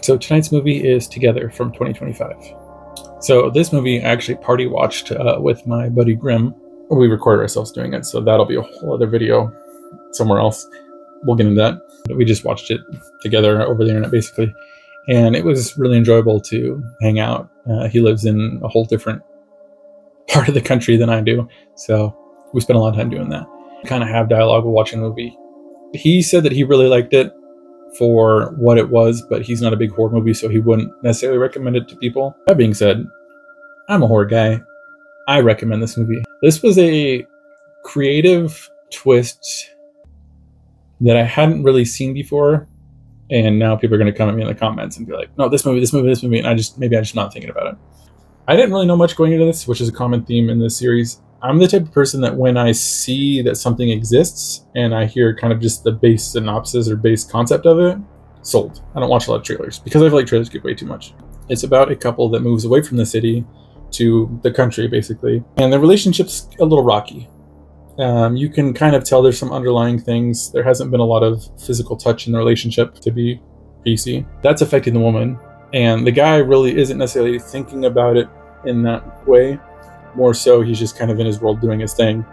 So tonight's movie is Together from 2025. So this movie I actually party watched with my buddy Grim. We recorded ourselves doing it, so that'll be a whole other video somewhere else. We'll get into that. We just watched it together over the internet basically, and it was really enjoyable to hang out. He lives in a whole different part of the country than I do, so we spent a lot of time doing that. Kind of have dialogue while watching the movie. He said that he really liked it for what it was, but he's not a big horror movie, so he wouldn't necessarily recommend it to people. That being said, I'm a horror guy. I recommend this movie. This was a creative twist that I hadn't really seen before, and now people are going to come at me in the comments and be like, no, this movie, and I'm just not thinking about it. I didn't really know much going into this, which is a common theme in this series. I'm the type of person that when I see that something exists and I hear kind of just the base synopsis or base concept of it, sold. I don't watch a lot of trailers because I feel like trailers give way too much. It's about a couple that moves away from the city to the country, basically, and the relationship's a little rocky. You can kind of tell there's some underlying things. There hasn't been a lot of physical touch in the relationship, to be PC. That's affecting the woman, and the guy really isn't necessarily thinking about it in that way. More so, he's just kind of in his world doing his thing,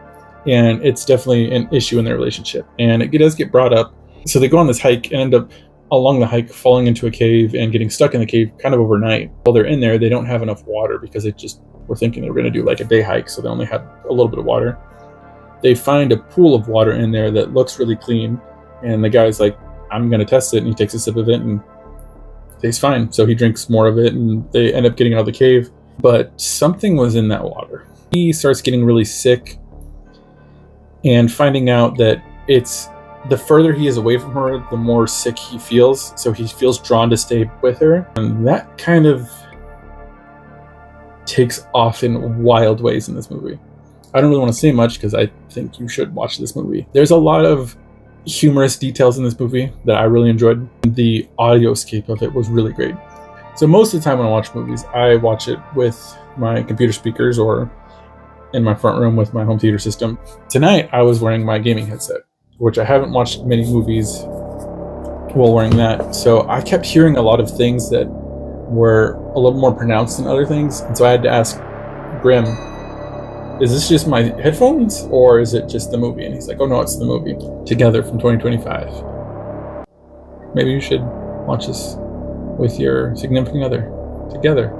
and it's definitely an issue in their relationship, and it does get brought up. So they go on this hike and end up along the hike falling into a cave and getting stuck in the cave kind of overnight. While they're in there, they don't have enough water because they just were thinking they were going to do like a day hike, so they only had a little bit of water. They find a pool of water in there that looks really clean, and the guy's like, I'm going to test it, and he takes a sip of it and tastes fine. So he drinks more of it, and they end up getting out of the cave. But something was in that water. He starts getting really sick and finding out that it's the further he is away from her, the more sick he feels. So he feels drawn to stay with her. And that kind of takes off in wild ways in this movie. I don't really want to say much because I think you should watch this movie. There's a lot of humorous details in this movie that I really enjoyed. The audioscape of it was really great. So most of the time when I watch movies, I watch it with my computer speakers or in my front room with my home theater system. Tonight, I was wearing my gaming headset, which I haven't watched many movies while wearing that. So I kept hearing a lot of things that were a little more pronounced than other things. And so I had to ask Grim, is this just my headphones or is it just the movie? And he's like, oh no, it's the movie. Together from 2025. Maybe you should watch this with your significant other together.